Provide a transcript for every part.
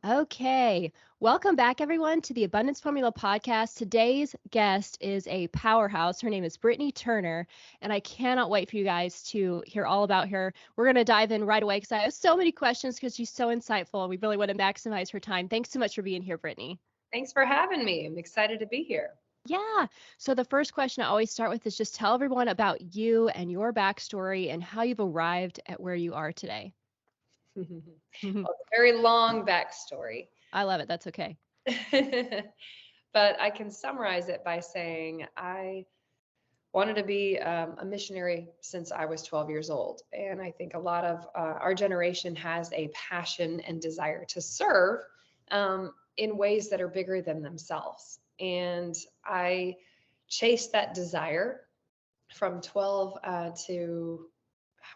Okay, welcome back everyone to the Abundance Formula podcast. Today's guest is a powerhouse. Her name is Britnie Turner, and I cannot wait for you guys to hear all about her. We're going to dive in right away because I have so many questions because she's so insightful and we really want to maximize her time. Thanks so much for being here, Britnie. Thanks for having me. I'm excited to be here. Yeah. So the first question I always start with is just tell everyone about you and your backstory and how you've arrived at where you are today. Well, it's a very long backstory, I love it. That's okay. but I can summarize it by saying I wanted to be a missionary since I was 12 years old. And I think a lot of our generation has a passion and desire to serve in ways that are bigger than themselves. And I chased that desire from 12 to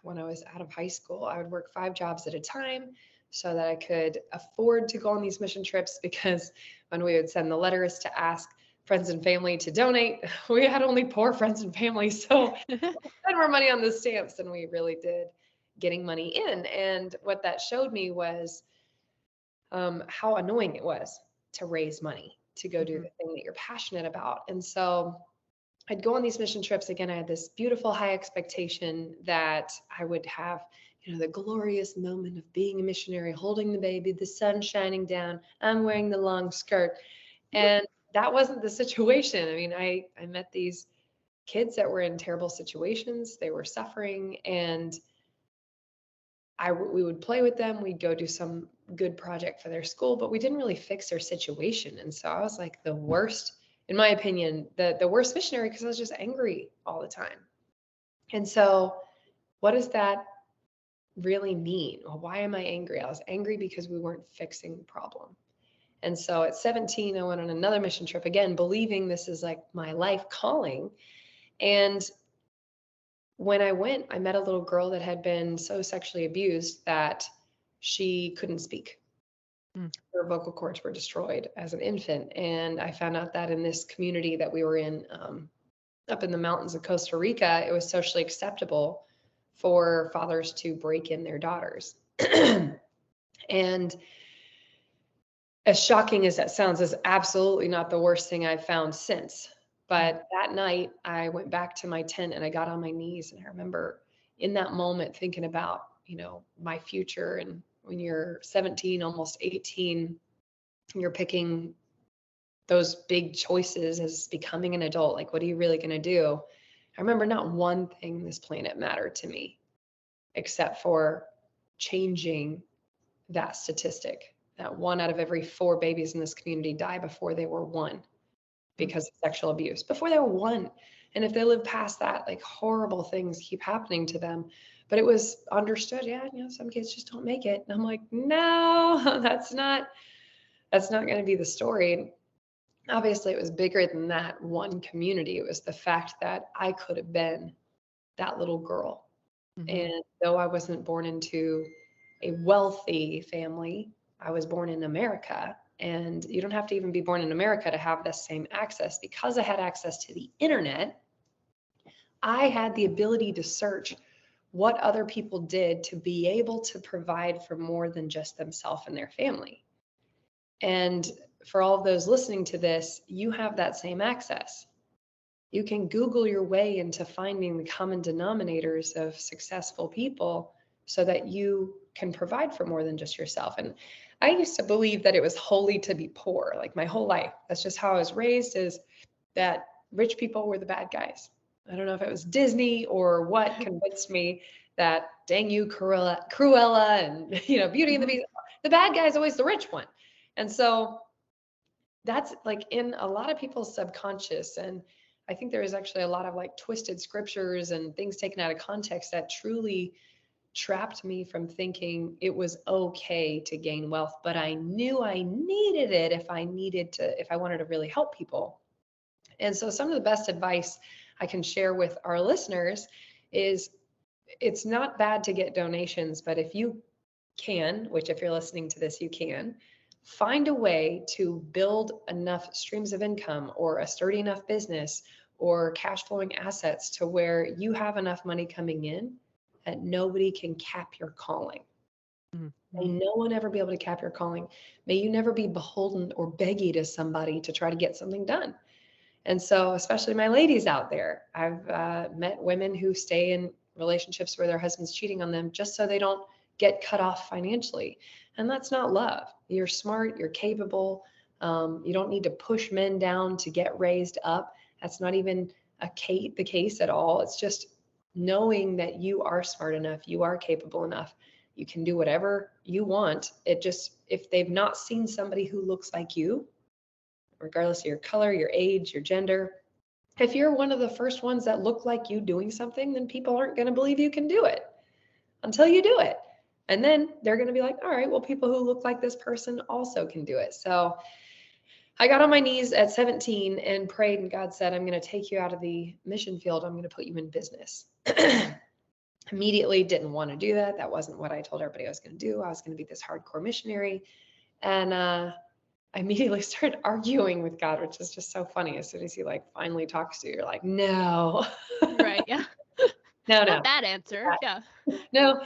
when I was out of high school. I would work 5 jobs at a time so that I could afford to go on these mission trips because when we would send the letters to ask friends and family to donate, we had only poor friends and family. So we spent more money on the stamps than we really did getting money in. And what that showed me was how annoying it was to raise money to go do Mhm. the thing that you're passionate about. And so I'd go on these mission trips. Again, I had this beautiful high expectation that I would have, the glorious moment of being a missionary, holding the baby, the sun shining down, I'm wearing the long skirt. And that wasn't the situation. I mean, I met these kids that were in terrible situations. They were suffering, and we would play with them. We'd go do some good project for their school, but we didn't really fix their situation. And so I was like the worst, in my opinion, the worst missionary because I was just angry all the time. And so what does that really mean? Well, why am I angry? I was angry because we weren't fixing the problem. And so at 17, I went on another mission trip again, believing this is like my life calling. And when I went, I met a little girl that had been so sexually abused that she couldn't speak. Mm. Her vocal cords were destroyed as an infant. And I found out that in this community that we were in, up in the mountains of Costa Rica, it was socially acceptable for fathers to break in their daughters. And as shocking as that sounds, is absolutely not the worst thing I've found since. Mm. But that night, I went back to my tent and I got on my knees. And I remember in that moment thinking about, my future. And when you're 17, almost 18, you're picking those big choices as becoming an adult. Like, what are you really going to do? I remember not one thing on this planet mattered to me except for changing that statistic that 1 out of every 4 babies in this community die before they were 1 Mm. because of sexual abuse, before they were 1. And if they live past that, like horrible things keep happening to them. But it was understood, yeah, some kids just don't make it. And I'm like, no, that's not going to be the story. And obviously, it was bigger than that one community. It was the fact that I could have been that little girl. Mhm. And though I wasn't born into a wealthy family, I was born in America. And you don't have to even be born in America to have the same access. Because I had access to the internet, I had the ability to search what other people did to be able to provide for more than just themselves and their family. And for all of those listening to this, you have that same access. You can Google your way into finding the common denominators of successful people so that you can provide for more than just yourself. And I used to believe that it was holy to be poor, like my whole life. That's just how I was raised, is that rich people were the bad guys. I don't know if it was Disney or what convinced me that dang you, Cruella and Beauty and the Mhm. Beast, the bad guy is always the rich one. And so that's like in a lot of people's subconscious. And I think there is actually a lot of like twisted scriptures and things taken out of context that truly trapped me from thinking it was okay to gain wealth, but I knew I needed it if I wanted to really help people. And so some of the best advice I can share with our listeners is it's not bad to get donations, but if you can, which if you're listening to this, you can, find a way to build enough streams of income or a sturdy enough business or cash flowing assets to where you have enough money coming in that nobody can cap your calling. May Mhm. no one ever be able to cap your calling. May you never be beholden or beggy to somebody to try to get something done. And so, especially my ladies out there, I've met women who stay in relationships where their husband's cheating on them just so they don't get cut off financially. And that's not love. You're smart, you're capable. You don't need to push men down to get raised up. That's not even the case at all. It's just knowing that you are smart enough, you are capable enough, you can do whatever you want. It just, if they've not seen somebody who looks like you, regardless of your color, your age, your gender, if you're one of the first ones that look like you doing something, then people aren't going to believe you can do it until you do it. And then they're going to be like, all right, well, people who look like this person also can do it. So I got on my knees at 17 and prayed, and God said, I'm going to take you out of the mission field. I'm going to put you in business. Immediately didn't want to do that. That wasn't what I told everybody I was going to do. I was going to be this hardcore missionary. And I immediately started arguing with God, which is just so funny. As soon as he like finally talks to you, you're like, no, Right. Yeah. no, Not no, that answer. Yeah. no.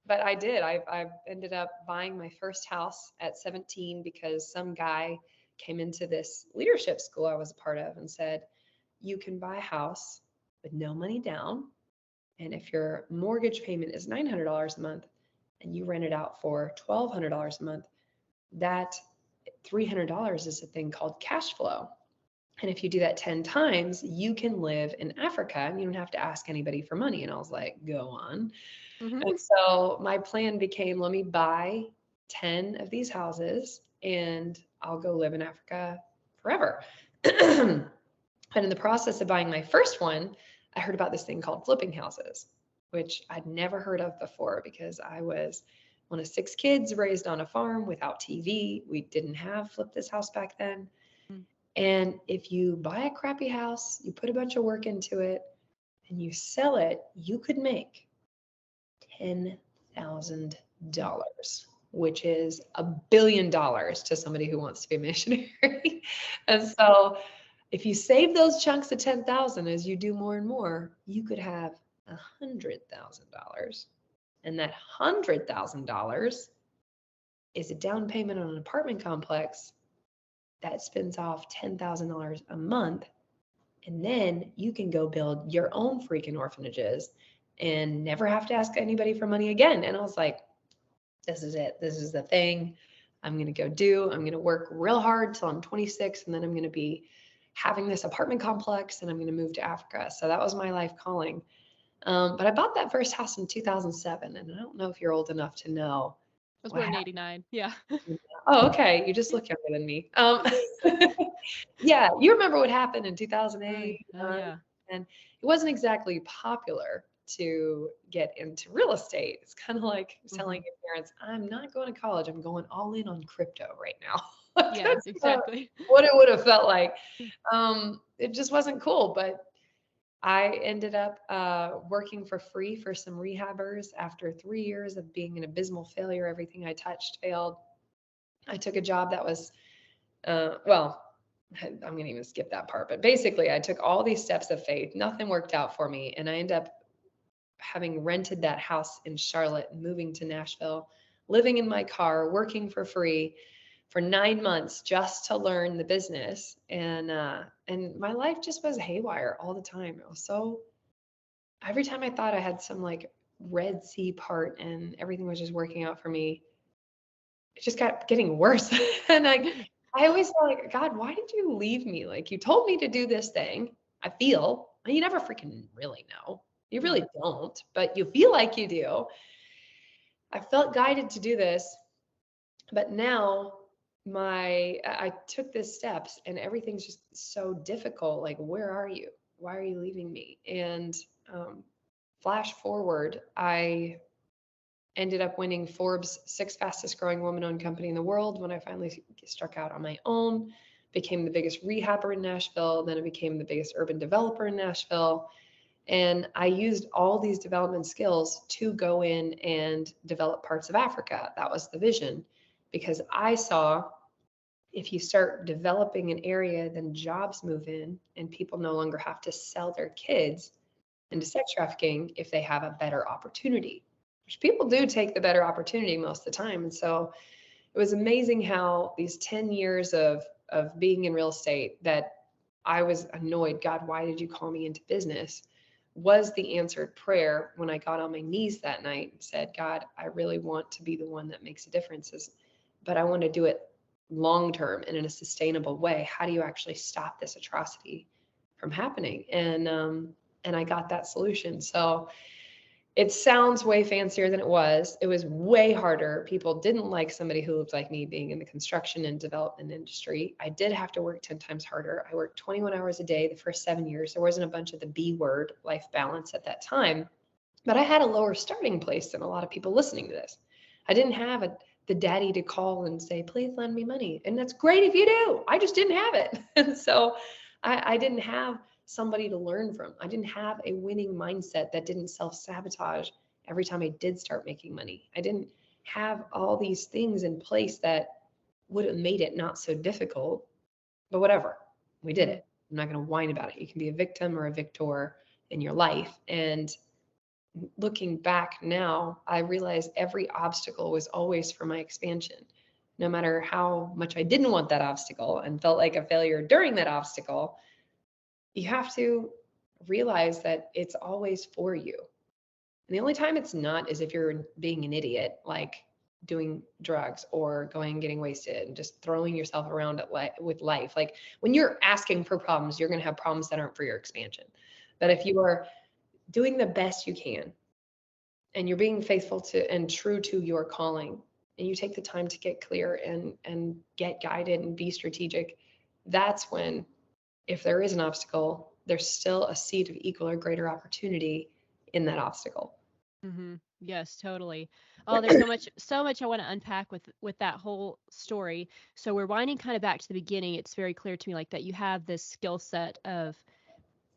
But I did. I ended up buying my first house at 17 because some guy came into this leadership school I was a part of and said, you can buy a house with no money down. And if your mortgage payment is $900 a month and you rent it out for $1,200 a month, that $300 is a thing called cash flow. And if you do that 10 times, you can live in Africa and you don't have to ask anybody for money. And I was like, go on. Hmm. And so my plan became, let me buy 10 of these houses and I'll go live in Africa forever. And in the process of buying my first one, I heard about this thing called flipping houses, which I'd never heard of before because I was one of 6 kids raised on a farm without TV. We didn't have Flip This House back then. And if you buy a crappy house, you put a bunch of work into it, and you sell it, you could make $10,000, which is $1 billion to somebody who wants to be a missionary. And so if you save those chunks of 10,000 as you do more and more, you could have $100,000. And that $100,000 is a down payment on an apartment complex that spins off $10,000 a month. And then you can go build your own freaking orphanages and never have to ask anybody for money again. And I was like, this is it. This is the thing I'm going to go do. I'm going to work real hard till I'm 26. And then I'm going to be having this apartment complex and I'm going to move to Africa. So that was my life calling. But I bought that first house in 2007. And I don't know if you're old enough to know I was what born in happened. 89. Yeah. Oh, okay. You just look younger than me. Yeah, you remember what happened in Oh, 2008, oh yeah. and it wasn't exactly popular to get into real estate. It's kind of like telling Hmm. your parents, I'm not going to college. I'm going all in on crypto right now. Yes, That's exactly. what it would have felt like. It just wasn't cool, but I ended up working for free for some rehabbers after 3 years of being an abysmal failure. Everything I touched failed. I took a job that was, well, I'm going to even skip that part. But basically, I took all these steps of faith. Nothing worked out for me. And I ended up having rented that house in Charlotte, moving to Nashville, living in my car, working for free for 9 months just to learn the business. And my life just was haywire all the time. It was so, every time I thought I had some like Red Sea part and everything was just working out for me, it just kept getting worse. And I always felt like, God, why did you leave me? Like you told me to do this thing. I feel, and you never freaking really know. You really don't, but you feel like you do. I felt guided to do this, but now I took the steps and everything's just so difficult. Like, where are you? Why are you leaving me? And flash forward, I ended up winning Forbes' 6th fastest growing woman-owned company in the world when I finally struck out on my own, became the biggest rehabber in Nashville, then I became the biggest urban developer in Nashville. And I used all these development skills to go in and develop parts of Africa. That was the vision, because I saw if you start developing an area, then jobs move in and people no longer have to sell their kids into sex trafficking if they have a better opportunity. which people do take the better opportunity most of the time. And so it was amazing how these 10 years of being in real estate that I was annoyed, God, why did you call me into business? Was the answered prayer when I got on my knees that night and said, God, I really want to be the one that makes a difference, but I want to do it long term and in a sustainable way. How do you actually stop this atrocity from happening? And I got that solution. So it sounds way fancier than it was. It was way harder. People didn't like somebody who looked like me being in the construction and development industry. I did have to work 10 times harder. I worked 21 hours a day the first 7 years. There wasn't a bunch of the B word, life balance, at that time. But I had a lower starting place than a lot of people listening to this. I didn't have the daddy to call and say, please lend me money. And that's great if you do. I just didn't have it. And so I didn't have somebody to learn from. I didn't have a winning mindset that didn't self-sabotage every time I did start making money. I didn't have all these things in place that would have made it not so difficult, but whatever, we did it. I'm not going to whine about it. You can be a victim or a victor in your life. And looking back now, I realize every obstacle was always for my expansion. No matter how much I didn't want that obstacle and felt like a failure during that obstacle, you have to realize that it's always for you. And the only time it's not is if you're being an idiot, like doing drugs or going and getting wasted and just throwing yourself around with life. Like when you're asking for problems, you're going to have problems that aren't for your expansion. But if you are doing the best you can and you're being faithful to and true to your calling, and you take the time to get clear and get guided and be strategic, that's when, if there is an obstacle, there's still a seed of equal or greater opportunity in that obstacle. Mm-hmm. Yes, totally. Oh, there's so much I want to unpack with that whole story. So we're winding kind of back to the beginning. It's very clear to me like that you have this skill set of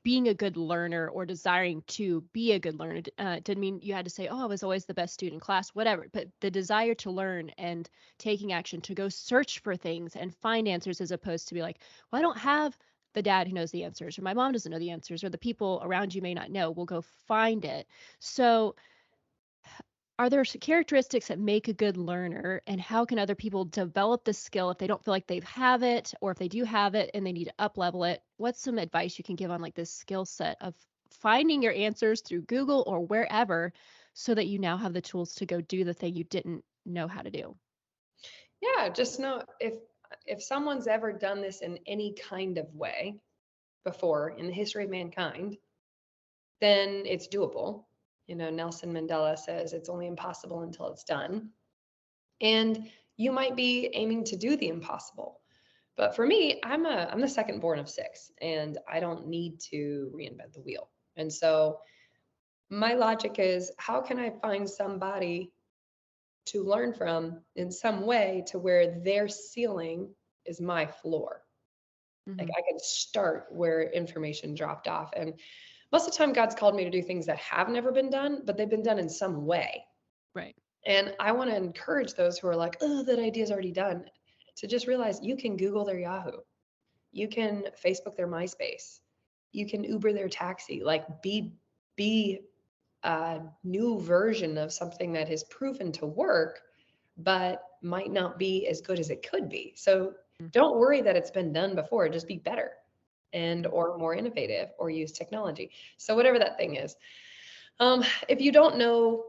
being a good learner or desiring to be a good learner. Didn't mean you had to say, oh, I was always the best student in class, whatever. But the desire to learn and taking action to go search for things and find answers, as opposed to be like, well, I don't have the dad who knows the answers, or my mom doesn't know the answers, or the people around you may not know. We'll go find it. So are there characteristics that make a good learner, and how can other people develop the skill if they don't feel like they have it, or if they do have it and they need to up level it? What's some advice you can give on like this skill set of finding your answers through Google or wherever, so that you now have the tools to go do the thing you didn't know how to do? Yeah, just know if someone's ever done this in any kind of way before in the history of mankind, then it's doable. You know, Nelson Mandela says it's only impossible until it's done. And you might be aiming to do the impossible. But for me, I'm the second born of six, and I don't need to reinvent the wheel. And so my logic is, how can I find somebody to learn from in some way to where their ceiling is my floor? Like Mm-hmm. I can start where information dropped off. And most of the time, God's called me to do things that have never been done, but they've been done in some way. Right. And I want to encourage those who are like, oh, that idea's already done, to just realize you can Google their Yahoo. You can Facebook their MySpace. You can Uber their taxi. Like be a new version of something that has proven to work, but might not be as good as it could be. So don't worry that it's been done before. Just be better and or more innovative or use technology. So whatever that thing is. If you don't know,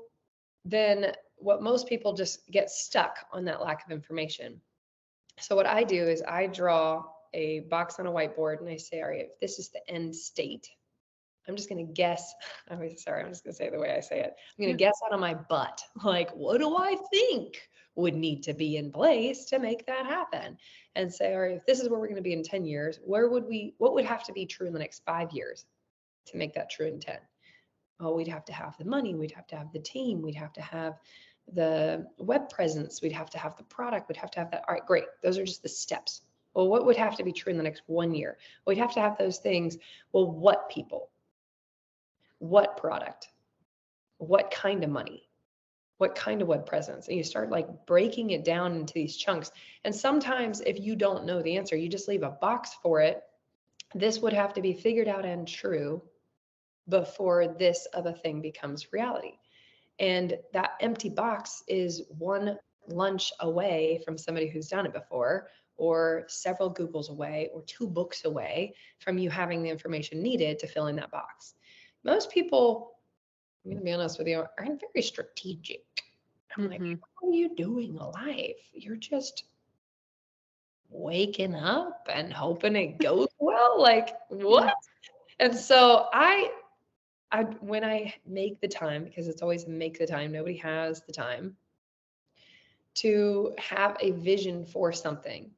then what most people just get stuck on that lack of information. So what I do is I draw a box on a whiteboard and I say, all right, if this is the end state, I'm just going to guess. I'm just going to say it the way I say it. I'm going to guess out of my butt. Like, what do I think would need to be in place to make that happen? And say, all right, if this is where we're going to be in 10 years, what would have to be true in the next 5 years to make that true in 10? Oh, we'd have to have the money. We'd have to have the team. We'd have to have the web presence. We'd have to have the product. We'd have to have that. All right, great. Those are just the steps. Well, what would have to be true in the next 1 year? Well, we'd have to have those things. Well, what people? What product? What kind of money? What kind of web presence? And you start like breaking it down into these chunks. And sometimes if you don't know the answer, you just leave a box for it. This would have to be figured out and true before this other thing becomes reality. And that empty box is one lunch away from somebody who's done it before, or several Googles away, or 2 books away from you having the information needed to fill in that box. Most people, I'm going to be honest with you, aren't very strategic. I'm like, Mm-hmm. what are you doing alive? You're just waking up and hoping it goes well. Like, Yeah. what? And so when I make the time, because it's always make the time, nobody has the time to have a vision for something.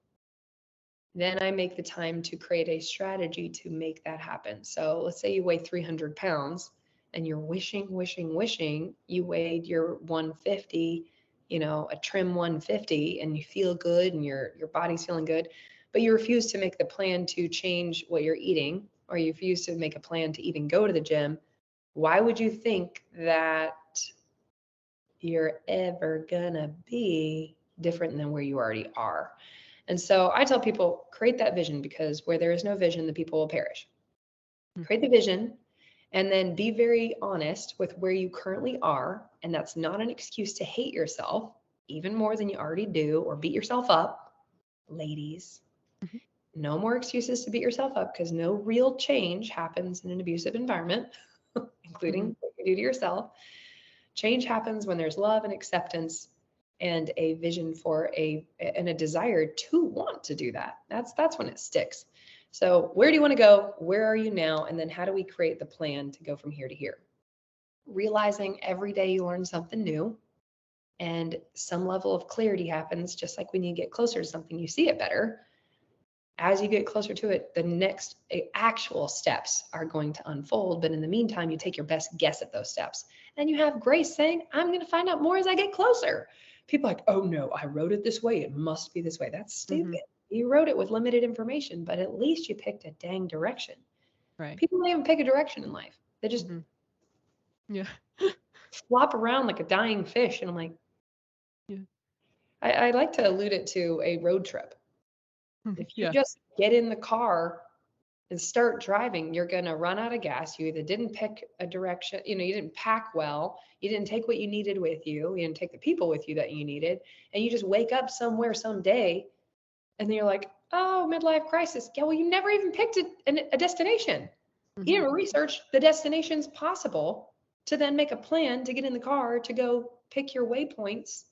Then I make the time to create a strategy to make that happen. So let's say you weigh 300 pounds and you're wishing you weighed your 150, a trim 150, and you feel good and your body's feeling good, but you refuse to make the plan to change what you're eating, or you refuse to make a plan to even go to the gym. Why would you think that you're ever gonna be different than where you already are? And so I tell people, create that vision, because where there is no vision, the people will perish. Create the vision, and then be very honest with where you currently are. And that's not an excuse to hate yourself even more than you already do, or beat yourself up. Ladies, Mm-hmm. no more excuses to beat yourself up, because no real change happens in an abusive environment, Mm-hmm. including what you do to yourself. Change happens when there's love and acceptance and a vision for and a desire to want to do that. That's when it sticks. So where do you want to go? Where are you now? And then how do we create the plan to go from here to here? Realizing every day you learn something new, and some level of clarity happens. Just like when you get closer to something, you see it better. As you get closer to it, the next actual steps are going to unfold. But in the meantime, you take your best guess at those steps. And you have grace saying, I'm going to find out more as I get closer. People are like, oh no, I wrote it this way. It must be this way. That's Mm-hmm. stupid. You wrote it with limited information, but at least you picked a dang direction. Right. People don't even pick a direction in life. They just Mm-hmm. Yeah. flop around like a dying fish. And I'm like, Yeah. I like to allude it to a road trip. Mhm. If you Yeah. just get in the car and start driving, you're going to run out of gas. You either didn't pick a direction, you didn't pack well, you didn't take what you needed with you didn't take the people with you that you needed, and you just wake up somewhere someday, and then you're like, oh, midlife crisis. Yeah, well, you never even picked a destination. You Mm-hmm. didn't research the destinations possible to then make a plan to get in the car to go pick your waypoints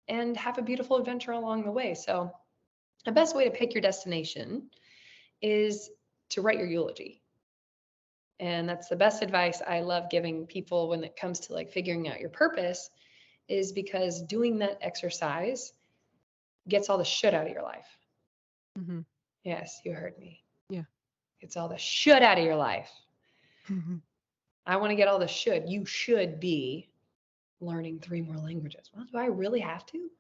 and have a beautiful adventure along the way. So the best way to pick your destination is to write your eulogy. And that's the best advice I love giving people when it comes to like figuring out your purpose, is because doing that exercise gets all the shit out of your life. Mm-hmm. Yes, you heard me. Yeah. Gets all the shit out of your life. Mm-hmm. I want to get all the should. You should be learning 3 more languages. Well, do I really have to?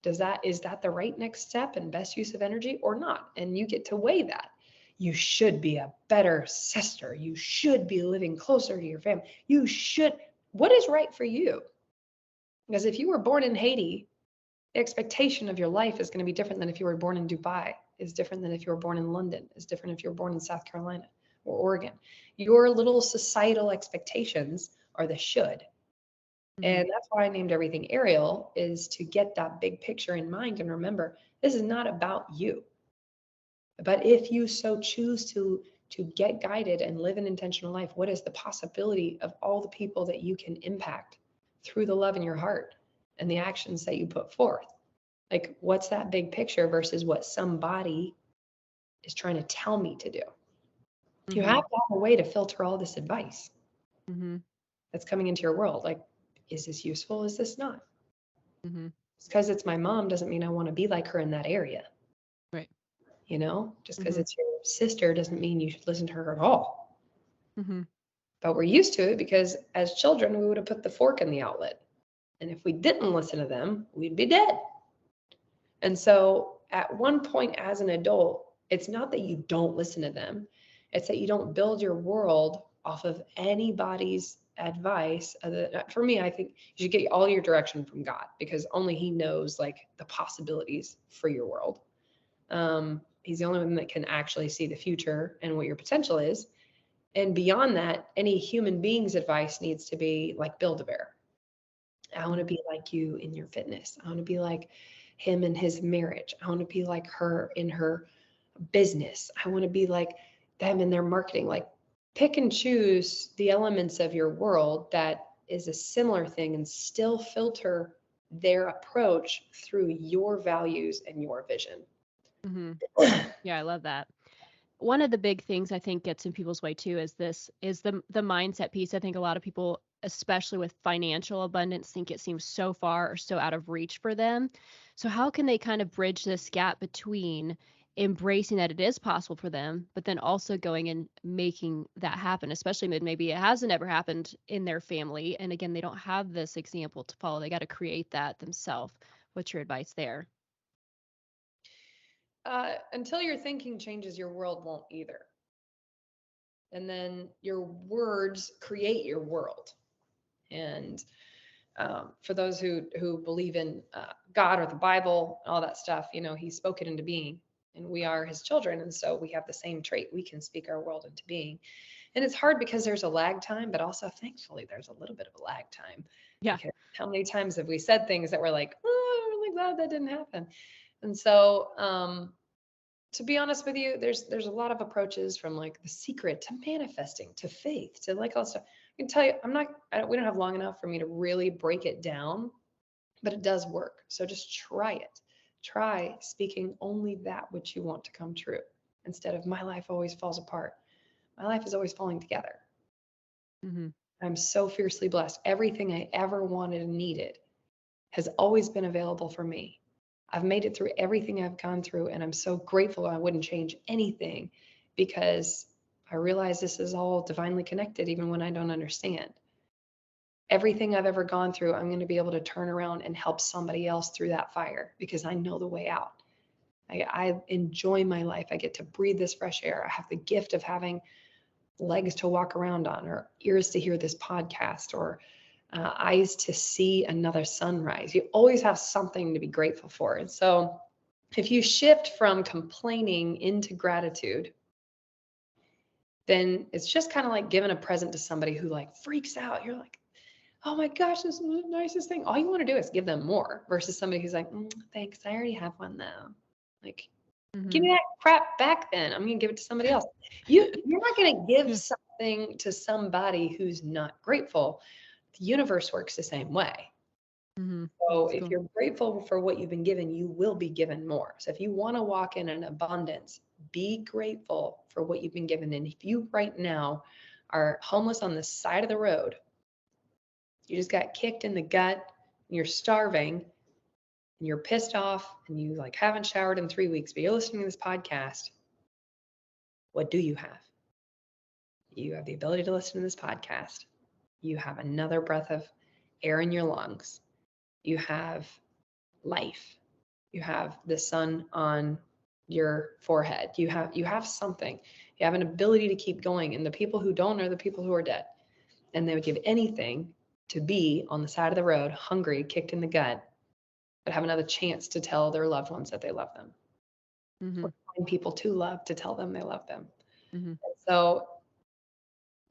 Is that the right next step and best use of energy or not? And you get to weigh that. You should be a better sister. You should be living closer to your family. You should. What is right for you? Because if you were born in Haiti, the expectation of your life is going to be different than if you were born in Dubai, is different than if you were born in London, is different if you were born in South Carolina or Oregon. Your little societal expectations are the should. Mm-hmm. And that's why I named everything Ariel, is to get that big picture in mind and remember, this is not about you. But if you so choose to get guided and live an intentional life, what is the possibility of all the people that you can impact through the love in your heart and the actions that you put forth? Like, what's that big picture versus what somebody is trying to tell me to do? You Mm-hmm. have to have a way to filter all this advice Mm-hmm. that's coming into your world. Like, is this useful? Is this not? Mm-hmm. Just because it's my mom doesn't mean I want to be like her in that area. Right. Just because Mm-hmm. it's your sister doesn't mean you should listen to her at all. Mm-hmm. But we're used to it because as children, we would have put the fork in the outlet. And if we didn't listen to them, we'd be dead. And so at one point as an adult, it's not that you don't listen to them. It's that you don't build your world off of anybody's advice. For me, I think you should get all your direction from God, because only he knows like the possibilities for your world. He's the only one that can actually see the future and what your potential is. And beyond that, any human being's advice needs to be like Build-A-Bear. I want to be like you in your fitness. I want to be like him in his marriage. I want to be like her in her business. I want to be like them in their marketing. Like pick and choose the elements of your world that is a similar thing and still filter their approach through your values and your vision. Mm-hmm. Yeah, I love that. One of the big things I think gets in people's way too is the mindset piece. I think a lot of people, especially with financial abundance, think it seems so far or so out of reach for them. So how can they kind of bridge this gap between embracing that it is possible for them, but then also going and making that happen, especially when maybe it hasn't ever happened in their family. And again, they don't have this example to follow. They got to create that themselves. What's your advice there? Until your thinking changes, your world won't either. And then your words create your world. And for those who believe in God or the Bible, all that stuff, He spoke it into being, and we are His children, and so we have the same trait. We can speak our world into being, and it's hard because there's a lag time, but also thankfully there's a little bit of a lag time. Yeah. Because how many times have we said things that we're like, oh, I'm really glad that didn't happen, and so to be honest with you, there's a lot of approaches from like the secret to manifesting to faith to like all that stuff. I can tell you, we don't have long enough for me to really break it down, but it does work. So just try it. Try speaking only that which you want to come true instead of my life always falls apart. My life is always falling together. Mm-hmm. I'm so fiercely blessed. Everything I ever wanted and needed has always been available for me. I've made it through everything I've gone through, and I'm so grateful. I wouldn't change anything because I realize this is all divinely connected, even when I don't understand. Everything I've ever gone through, I'm going to be able to turn around and help somebody else through that fire because I know the way out. I enjoy my life. I get to breathe this fresh air. I have the gift of having legs to walk around on, or ears to hear this podcast, or eyes to see another sunrise. You always have something to be grateful for. And so if you shift from complaining into gratitude, then it's just kind of like giving a present to somebody who like freaks out. You're like, oh my gosh, this is the nicest thing. All you want to do is give them more versus somebody who's like, thanks, I already have one though. Like, give Mm-hmm. me that crap back then. I'm going to give it to somebody else. You're not going to give Yeah. something to somebody who's not grateful. The universe works the same way. Mm-hmm. So That's if cool. you're grateful for what you've been given, you will be given more. So if you want to walk in an abundance, be grateful for what you've been given. And if you right now are homeless on the side of the road, you just got kicked in the gut, and you're starving, and you're pissed off, and you like haven't showered in 3 weeks, but you're listening to this podcast, what do you have? You have the ability to listen to this podcast. You have another breath of air in your lungs. You have life. You have the sun on your forehead. You have something. You have an ability to keep going. And the people who don't are the people who are dead. And they would give anything to be on the side of the road, hungry, kicked in the gut, but have another chance to tell their loved ones that they love them. Mm-hmm. Or find people to love to tell them they love them. Mm-hmm. So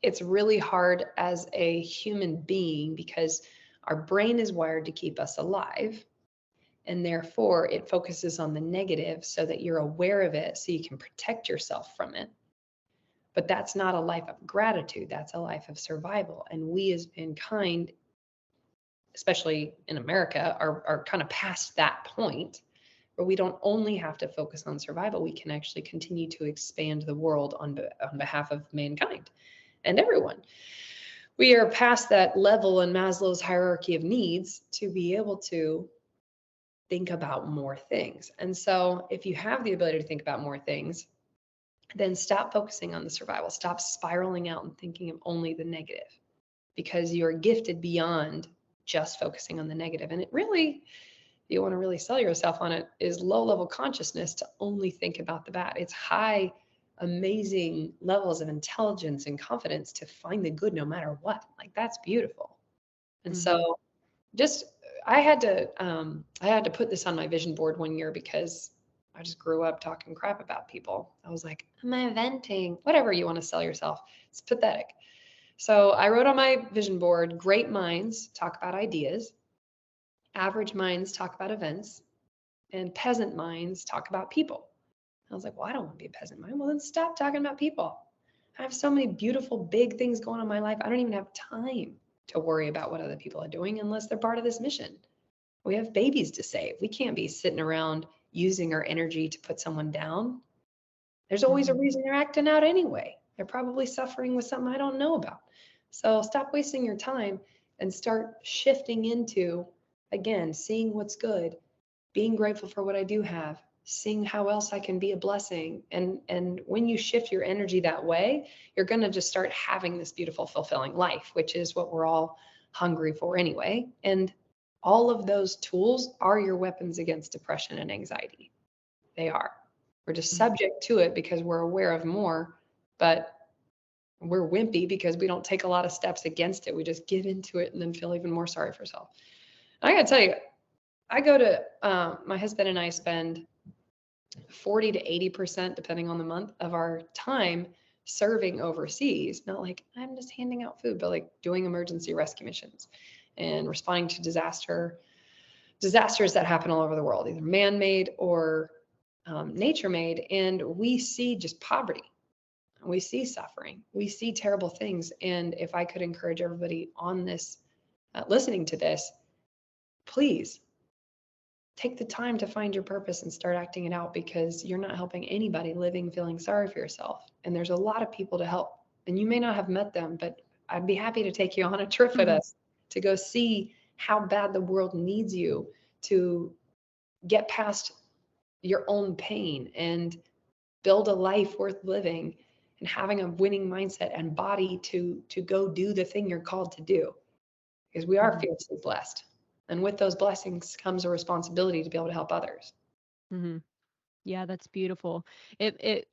it's really hard as a human being because our brain is wired to keep us alive. And therefore, it focuses on the negative so that you're aware of it so you can protect yourself from it. But that's not a life of gratitude. That's a life of survival. And we as mankind, especially in America, are kind of past that point where we don't only have to focus on survival. We can actually continue to expand the world on behalf of mankind and everyone. We are past that level in Maslow's hierarchy of needs to be able to think about more things. And so if you have the ability to think about more things, then stop focusing on the survival. Stop spiraling out and thinking of only the negative because you're gifted beyond just focusing on the negative. And it really, if you want to really sell yourself on it, is low level consciousness to only think about the bad. It's high, amazing levels of intelligence and confidence to find the good no matter what. Like that's beautiful. And Mm-hmm. so just I had to put this on my vision board one year because I just grew up talking crap about people. I was like, am I venting? Whatever you want to sell yourself. It's pathetic. So I wrote on my vision board, great minds talk about ideas, Average minds talk about events, and peasant minds talk about people. I was like, well, I don't want to be a peasant mind. Well, then stop talking about people. I have so many beautiful, big things going on in my life. I don't even have time to worry about what other people are doing unless they're part of this mission. We have babies to save. We can't be sitting around using our energy to put someone down. There's always a reason they're acting out anyway. They're probably suffering with something I don't know about. So stop wasting your time and start shifting into, again, seeing what's good, being grateful for what I do have, seeing how else I can be a blessing. And when you shift your energy that way, you're going to just start having this beautiful, fulfilling life, which is what we're all hungry for anyway. And all of those tools are your weapons against depression and anxiety. They are. We're just subject to it because we're aware of more, but we're wimpy because we don't take a lot of steps against it. We just give into it and then feel even more sorry for ourselves. I got to tell you, I go to, my husband and I spend 40 to 80%, depending on the month, of our time serving overseas. Not like I'm just handing out food, but like doing emergency rescue missions and responding to disasters that happen all over the world, either man-made or nature-made. And we see just poverty. We see suffering. We see terrible things. And if I could encourage everybody on this, listening to this, please take the time to find your purpose and start acting it out, because you're not helping anybody living feeling sorry for yourself. And there's a lot of people to help. And you may not have met them, but I'd be happy to take you on a trip with us to go see how bad the world needs you to get past your own pain and build a life worth living and having a winning mindset and body to go do the thing you're called to do, because we are fiercely blessed. And with those blessings comes a responsibility to be able to help others. Mm-hmm. Yeah, that's beautiful. It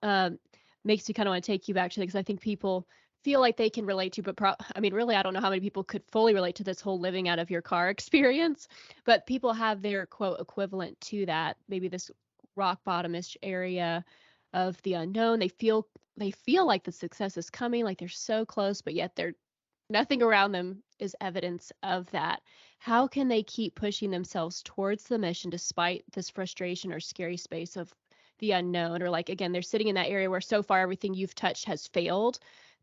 makes me kind of want to take you back to it, because I think people feel like they can relate to, but I mean, really, I don't know how many people could fully relate to this whole living out of your car experience, but people have their quote equivalent to that, maybe this rock bottomish area of the unknown. They feel like the success is coming, like they're so close, but yet nothing around them is evidence of that. How can they keep pushing themselves towards the mission despite this frustration or scary space of the unknown? Or like, again, they're sitting in that area where so far everything you've touched has failed,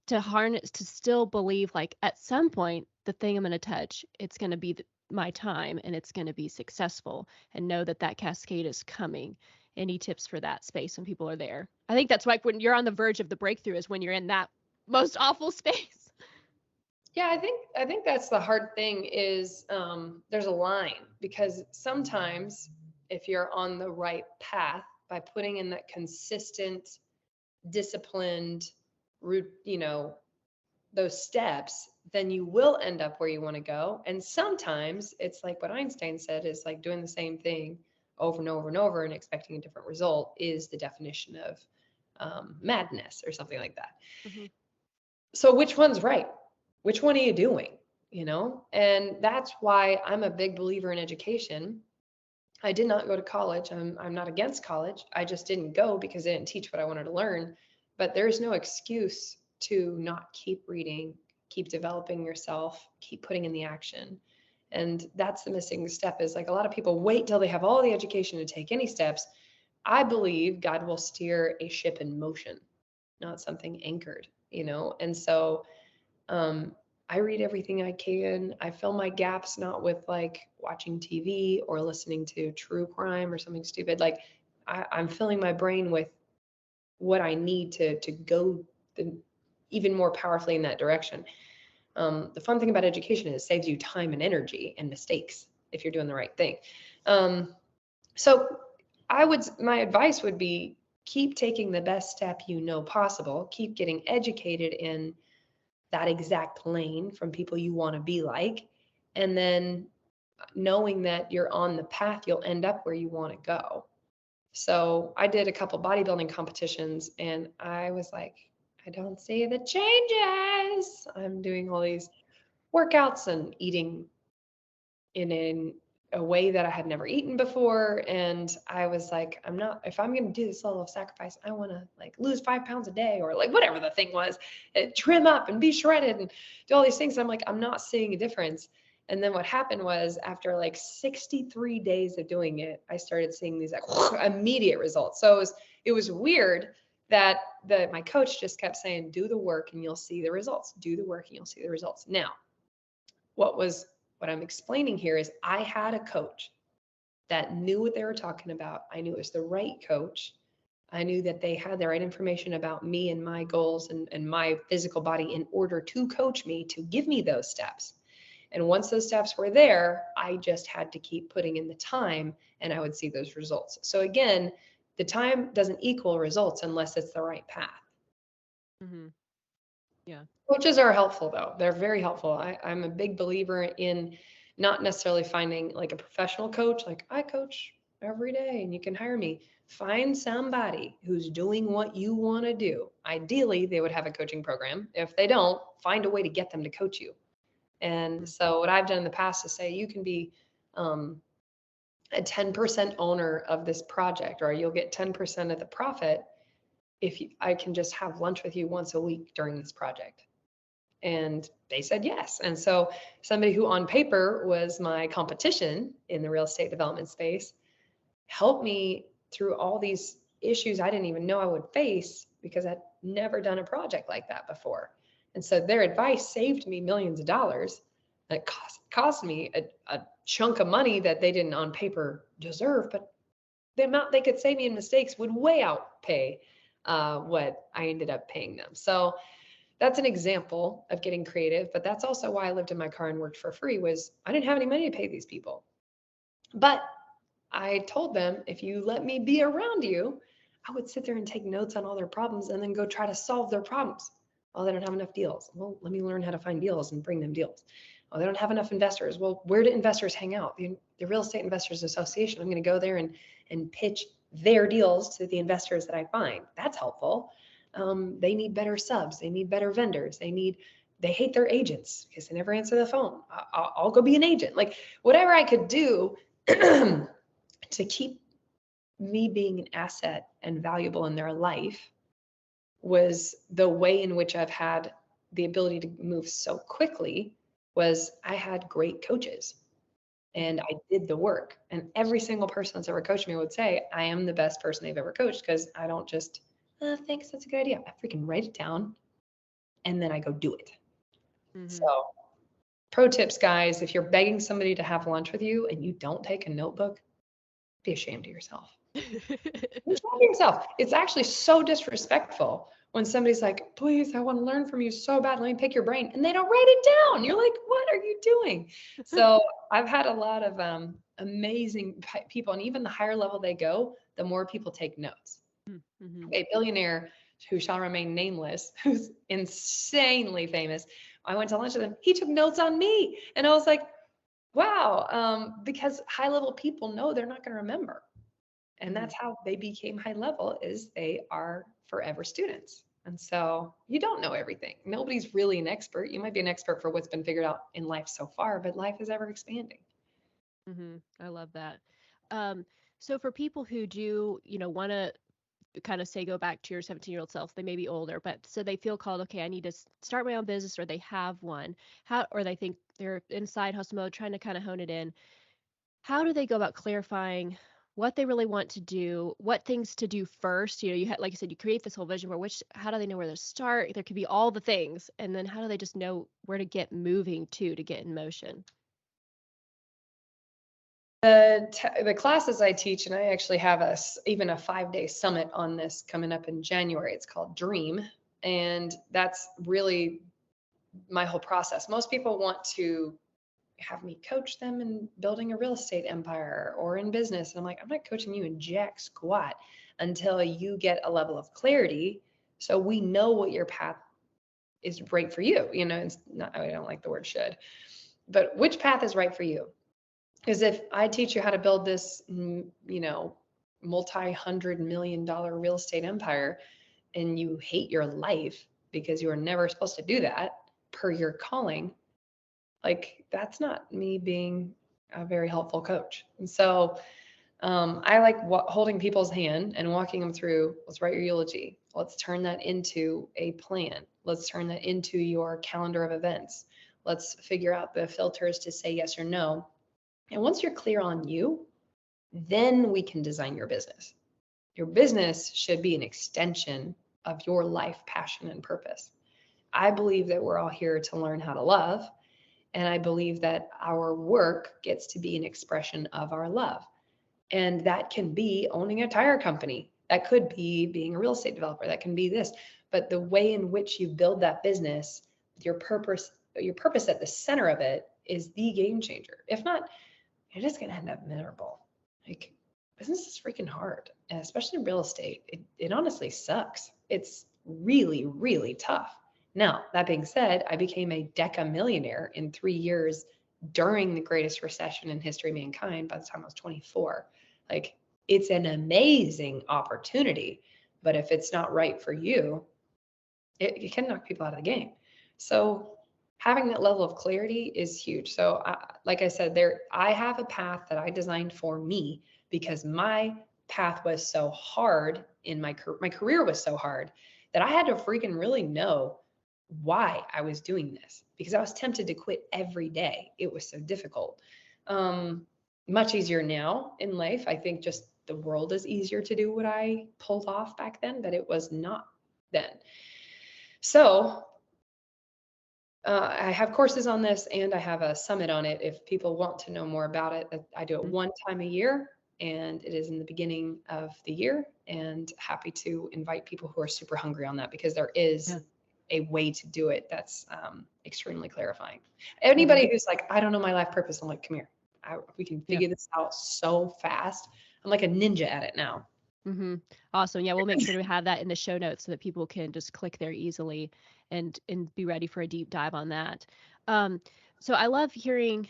to harness, to still believe like at some point, the thing I'm going to touch, it's going to be my time and it's going to be successful, and know that that cascade is coming. Any tips for that space when people are there? I think that's like when you're on the verge of the breakthrough is when you're in that most awful space. Yeah, I think that's the hard thing is there's a line, because sometimes if you're on the right path by putting in that consistent, disciplined route, those steps, then you will end up where you want to go. And sometimes it's like what Einstein said, is like doing the same thing over and over and over and expecting a different result is the definition of madness or something like that. Mm-hmm. So which one's right? Which one are you doing? And that's why I'm a big believer in education. I did not go to college. I'm not against college. I just didn't go because they didn't teach what I wanted to learn. But there's no excuse to not keep reading, keep developing yourself, keep putting in the action. And that's the missing step, is like a lot of people wait till they have all the education to take any steps. I believe God will steer a ship in motion, not something anchored, And so I read everything I can. I fill my gaps not with like watching TV or listening to true crime or something stupid. Like I'm filling my brain with what I need to go even more powerfully in that direction. The fun thing about education is it saves you time and energy and mistakes if you're doing the right thing. So my advice would be, keep taking the best step possible. Keep getting educated in that exact lane from people you want to be like. And then knowing that you're on the path, you'll end up where you want to go. So I did a couple bodybuilding competitions and I was like, I don't see the changes. I'm doing all these workouts and eating in a way that I had never eaten before. And I was like, if I'm going to do this level of sacrifice, I want to like lose 5 pounds a day, or like whatever the thing was, trim up and be shredded and do all these things. I'm like, I'm not seeing a difference. And then what happened was after like 63 days of doing it, I started seeing these like immediate results. So it was weird that my coach just kept saying, do the work and you'll see the results. Do the work and you'll see the results. Now, what I'm explaining here is I had a coach that knew what they were talking about. I knew it was the right coach. I knew that they had the right information about me and my goals and my physical body in order to coach me, to give me those steps. And once those steps were there, I just had to keep putting in the time and I would see those results. So again, the time doesn't equal results unless it's the right path. Mm-hmm. Yeah. Coaches are helpful though. They're very helpful. I'm a big believer in not necessarily finding like a professional coach, like I coach every day and you can hire me. Find somebody who's doing what you want to do. Ideally, they would have a coaching program. If they don't, find a way to get them to coach you. And so what I've done in the past is say you can be a 10% owner of this project, or you'll get 10% of the profit if I can just have lunch with you once a week during this project. And they said yes. And so somebody who on paper was my competition in the real estate development space helped me through all these issues I didn't even know I would face because I'd never done a project like that before. And so their advice saved me millions of dollars. It cost me a chunk of money that they didn't on paper deserve, but the amount they could save me in mistakes would way outpay what I ended up paying them. So that's an example of getting creative, but that's also why I lived in my car and worked for free. Was I didn't have any money to pay these people. But I told them, if you let me be around you, I would sit there and take notes on all their problems and then go try to solve their problems. Oh, they don't have enough deals. Well, let me learn how to find deals and bring them deals. Oh, they don't have enough investors. Well, where do investors hang out? The Real Estate Investors Association. I'm going to go there and pitch their deals to the investors that I find. That's helpful. They need better subs. They need better vendors. They hate their agents because they never answer the phone. I'll go be an agent. Like whatever I could do to keep me being an asset and valuable in their life was the way in which I've had the ability to move so quickly. Was I had great coaches and I did the work. And every single person that's ever coached me would say, I am the best person they've ever coached because I don't just, thanks, that's a good idea. I freaking write it down and then I go do it. Mm-hmm. So pro tips, guys, if you're begging somebody to have lunch with you and you don't take a notebook, be ashamed of yourself. Be ashamed of yourself. It's actually so disrespectful when somebody's like, please, I want to learn from you so bad. Let me pick your brain. And they don't write it down. You're like, what are you doing? So I've had a lot of amazing people. And even the higher level they go, the more people take notes. Mm-hmm. A billionaire who shall remain nameless, who's insanely famous, I went to lunch with him. He took notes on me. And I was like, wow, because high level people know they're not going to remember. And that's how they became high level, is they are forever students. And so you don't know everything. Nobody's really an expert. You might be an expert for what's been figured out in life so far, but life is ever expanding. Mm-hmm. I love that. So for people who do, want to kind of say, go back to your 17-year-old self, they may be older, but so they feel called, okay, I need to start my own business, or they have one, or they think they're in side hustle mode, trying to kind of hone it in. How do they go about clarifying what they really want to do, what things to do first? You had, like you said, you create this whole vision board, how do they know where to start? There could be all the things. And then how do they just know where to get moving to get in motion? The classes I teach, and I actually have even a 5-day summit on this coming up in January. It's called Dream. And that's really my whole process. Most people want to have me coach them in building a real estate empire or in business. And I'm like, I'm not coaching you in jack squat until you get a level of clarity so we know what your path is right for you. It's not, I don't like the word should, but which path is right for you? Because if I teach you how to build this, multi-$100 million real estate empire and you hate your life because you were never supposed to do that per your calling, like that's not me being a very helpful coach. And so I like holding people's hand and walking them through, let's write your eulogy. Let's turn that into a plan. Let's turn that into your calendar of events. Let's figure out the filters to say yes or no. And once you're clear on you, then we can design your business. Your business should be an extension of your life, passion, and purpose. I believe that we're all here to learn how to love. And I believe that our work gets to be an expression of our love. And that can be owning a tire company. That could be being a real estate developer. That can be this. But the way in which you build that business, your purpose at the center of it is the game changer. If not, you're just going to end up miserable. Like, business is freaking hard, and especially in real estate. It honestly sucks. It's really, really tough. Now, that being said, I became a deca-millionaire in 3 years during the greatest recession in history of mankind by the time I was 24. Like, it's an amazing opportunity, but if it's not right for you, it can knock people out of the game. So having that level of clarity is huge. So like I said, I have a path that I designed for me because my path was so hard in my career was so hard that I had to freaking really know why I was doing this, because I was tempted to quit every day. It was so difficult. Much easier now in life. I think just the world is easier to do what I pulled off back then, but it was not then. So I have courses on this, and I have a summit on it if people want to know more about it. I do it one time a year, and it is in the beginning of the year, and happy to invite people who are super hungry on that, because there is a way to do it that's extremely clarifying. Anybody who's like, I don't know my life purpose, I'm like, come here. We can figure this out so fast. I'm like a ninja at it now. Awesome. Yeah, we'll make sure to have that in the show notes so that people can just click there easily and be ready for a deep dive on that. So I love hearing,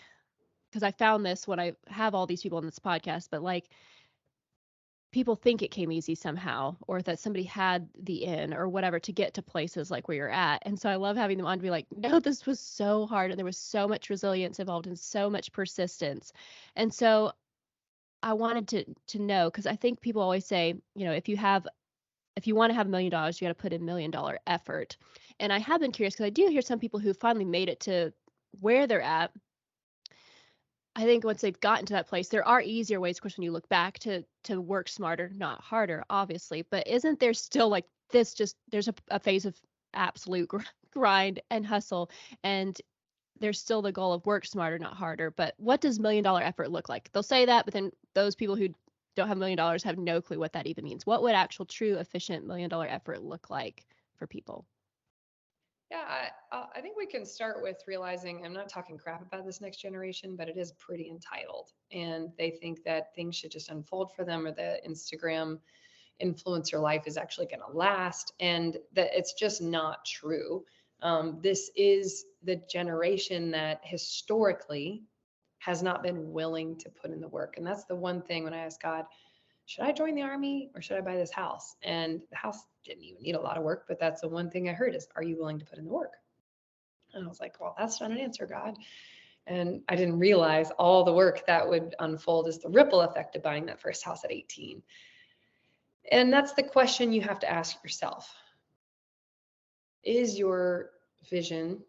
because I found this when I have all these people on this podcast, but like, people think it came easy somehow, or that somebody had the in or whatever to get to places like where you're at. And so I love having them on to be like, no, this was so hard, and there was so much resilience involved and so much persistence. And so I wanted to know, because I think people always say, if you want to have $1 million, you got to put in $1 million effort. And I have been curious, because I do hear some people who finally made it to where they're at. I think once they've gotten to that place, there are easier ways, of course, when you look back, to work smarter, not harder, obviously. But isn't there still like this, there's a phase of absolute grind and hustle, and there's still the goal of work smarter, not harder. But what does $1 million effort look like? They'll say that, but then those people who don't have $1 million have no clue what that even means. What would actual, true, efficient $1 million effort look like for people? Yeah, I think we can start with realizing, I'm not talking crap about this next generation, but it is pretty entitled. And they think that things should just unfold for them, or the Instagram influencer life is actually going to last. And that it's just not true. This is the generation that historically has not been willing to put in the work. And that's the one thing when I ask God, should I join the army or should I buy this house? And the house didn't even need a lot of work, but that's the one thing I heard is, are you willing to put in the work? And I was like, well, that's not an answer, God. And I didn't realize all the work that would unfold as the ripple effect of buying that first house at 18. And that's the question you have to ask yourself. Is your vision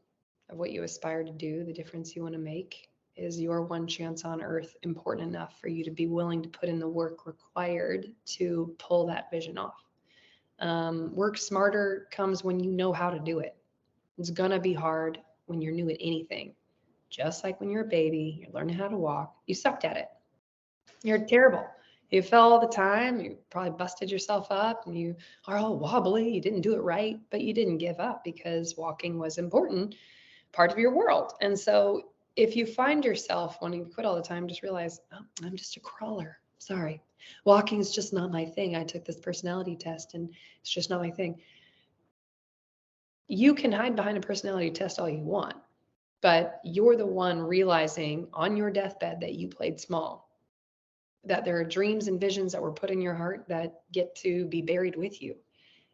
of what you aspire to do, the difference you want to make, is your one chance on earth important enough for you to be willing to put in the work required to pull that vision off? Work smarter comes when you know how to do it. It's gonna be hard when you're new at anything. Just like when you're a baby, you're learning how to walk, you sucked at it. You're terrible. You fell all the time, you probably busted yourself up, and you are all wobbly, you didn't do it right, but you didn't give up because walking was important part of your world. And so if you find yourself wanting to quit all the time, just realize, oh, I'm just a crawler. Sorry. Walking is just not my thing. I took this personality test and it's just not my thing. You can hide behind a personality test all you want, but you're the one realizing on your deathbed that you played small, that there are dreams and visions that were put in your heart that get to be buried with you.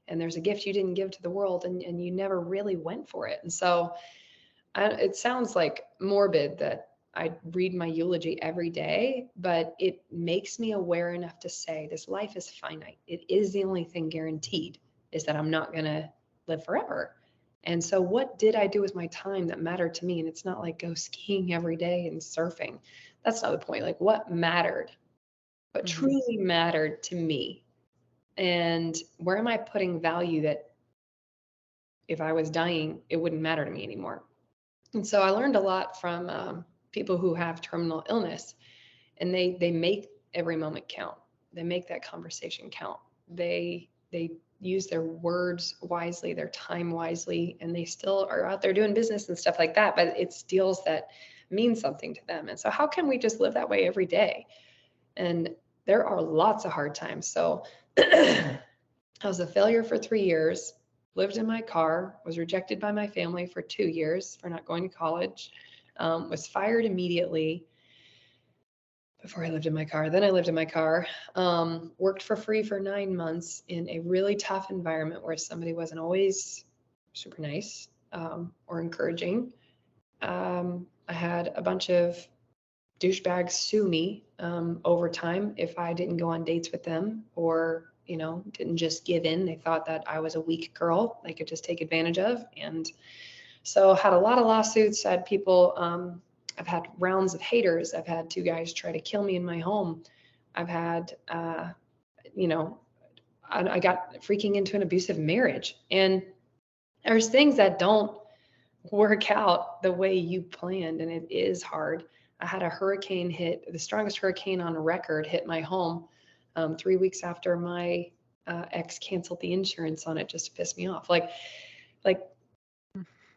And there's a gift you didn't give to the world, and you never really went for it. And so it sounds like morbid that I read my eulogy every day, but it makes me aware enough to say this life is finite. It is the only thing guaranteed, is that I'm not going to live forever. And so what did I do with my time that mattered to me? And it's not like go skiing every day and surfing. That's not the point. Like what mattered, what Mm-hmm. truly mattered to me? And where am I putting value that if I was dying, it wouldn't matter to me anymore? And so I learned a lot from people who have terminal illness, and they make every moment count. They make that conversation count. They use their words wisely, their time wisely, and they still are out there doing business and stuff like that. But it's deals that mean something to them. And so how can we just live that way every day? And there are lots of hard times. So I was a failure for 3 years, lived in my car, was rejected by my family for 2 years for not going to college, was fired immediately before I lived in my car. Then I lived in my car, worked for free for 9 months in a really tough environment where somebody wasn't always super nice or encouraging. I had a bunch of douchebags sue me over time if I didn't go on dates with them or, didn't just give in. They thought that I was a weak girl they could just take advantage of. And so had a lot of lawsuits. I had people, I've had rounds of haters. I've had two guys try to kill me in my home. I've had, you know, I got freaking into an abusive marriage. And there's things that don't work out the way you planned, and it is hard. I had a hurricane hit, the strongest hurricane on record hit my home 3 weeks after my ex canceled the insurance on it just to piss me off. Like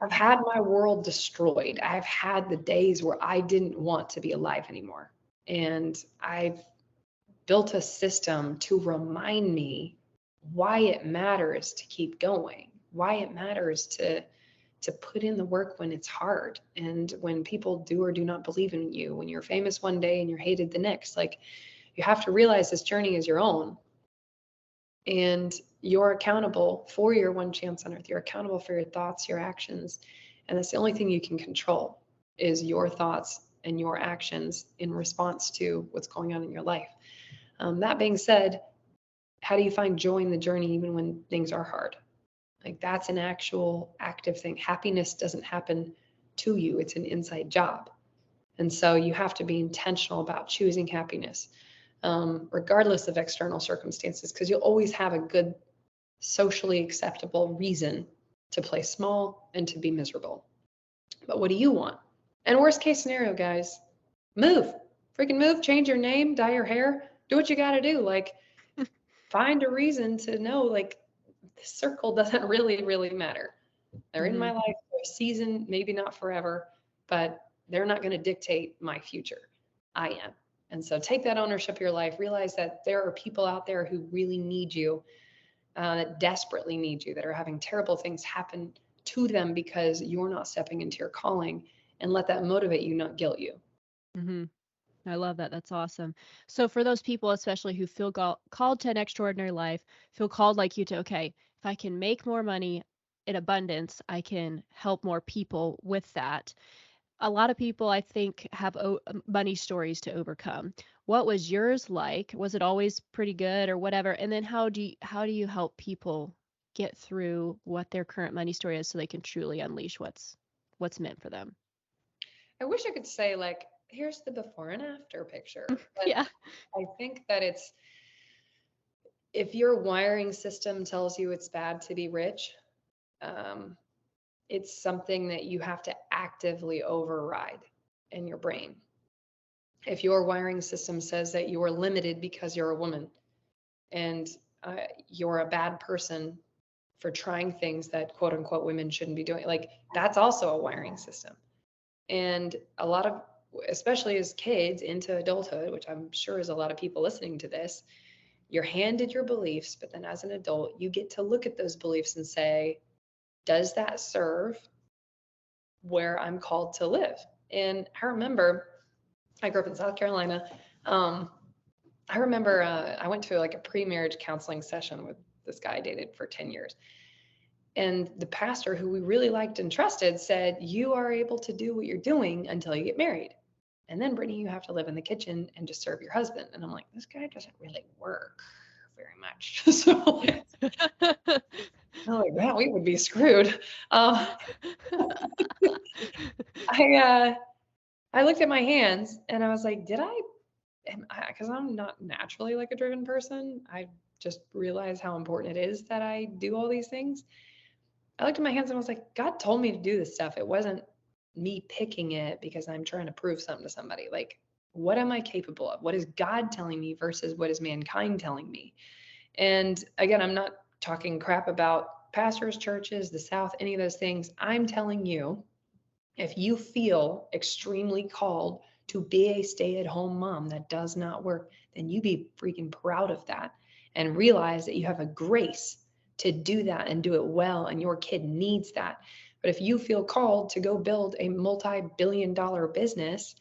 I've had my world destroyed. I've had the days where I didn't want to be alive anymore. And I've built a system to remind me why it matters to keep going, why it matters to put in the work when it's hard and when people do or do not believe in you, when you're famous one day and you're hated the next. Like you have to realize this journey is your own and you're accountable for your one chance on earth. You're accountable for your thoughts, your actions. And that's the only thing you can control is your thoughts and your actions in response to what's going on in your life. That being said, how do you find joy in the journey even when things are hard? Like that's an actual active thing. Happiness doesn't happen to you. It's an inside job. And so you have to be intentional about choosing happiness, regardless of external circumstances, because you'll always have a good, socially acceptable reason to play small and to be miserable. But what do you want? And worst case scenario, guys, move. Freaking move, change your name, dye your hair, do what you got to do. Like, find a reason to know, like, the circle doesn't really matter. They're in my Mm-hmm. life for a season, maybe not forever, but they're not going to dictate my future. I am. And so take that ownership of your life. Realize that there are people out there who really need you, that desperately need you, that are having terrible things happen to them because you're not stepping into your calling, and let that motivate you, not guilt you. Mm-hmm. I love that. That's awesome. So for those people, especially who feel called to an extraordinary life, feel called like you to, okay, if I can make more money in abundance, I can help more people with that. A lot of people, I think, have money stories to overcome. What was yours like? Was it always pretty good or whatever? And then how do you help people get through what their current money story is so they can truly unleash what's meant for them? I wish I could say, like, here's the before and after picture, but Yeah. I think that it's, if your wiring system tells you it's bad to be rich, um, it's something that you have to actively override in your brain. If your wiring system says that you're limited because you're a woman and you're a bad person for trying things that quote unquote women shouldn't be doing, like that's also a wiring system. And a lot of, especially as kids into adulthood, which I'm sure is a lot of people listening to this, you're handed your beliefs, but then as an adult, you get to look at those beliefs and say, does that serve where I'm called to live? And I remember I grew up in South Carolina. Um, I remember I went to like a pre-marriage counseling session with this guy I dated for 10 years. And the pastor, who we really liked and trusted, said, you are able to do what you're doing until you get married. And then, Britnie, you have to live in the kitchen and just serve your husband. And I'm like, this guy doesn't really work very much. So I'm like, man, we would be screwed. I looked at my hands and I was like, because I'm not naturally like a driven person. I just realized how important it is that I do all these things. I looked at my hands and I was like, God told me to do this stuff. It wasn't me picking it because I'm trying to prove something to somebody. Like, what am I capable of? What is God telling me versus what is mankind telling me? And again, I'm not talking crap about pastors, churches, the South, any of those things. I'm telling you, if you feel extremely called to be a stay-at-home mom that does not work, then you be freaking proud of that and realize that you have a grace to do that and do it well, and your kid needs that. But if you feel called to go build a multi-billion-dollar business,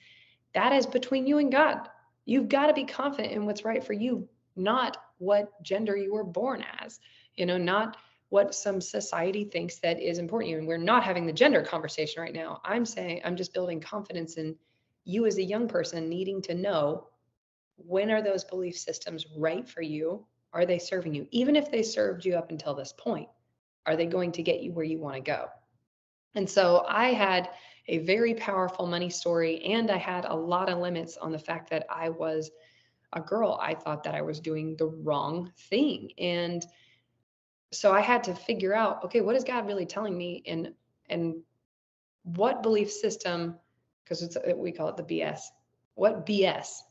that is between you and God. You've got to be confident in what's right for you, not what gender you were born as, not what some society thinks that is important to you. And we're not having the gender conversation right now. I'm saying I'm just building confidence in you as a young person needing to know, when are those belief systems right for you? Are they serving you? Even if they served you up until this point, are they going to get you where you want to go? And so I had a very powerful money story, and I had a lot of limits on the fact that I was a girl. I thought that I was doing the wrong thing. And so I had to figure out, okay, what is God really telling me, and what belief system, because we call it the BS, what BS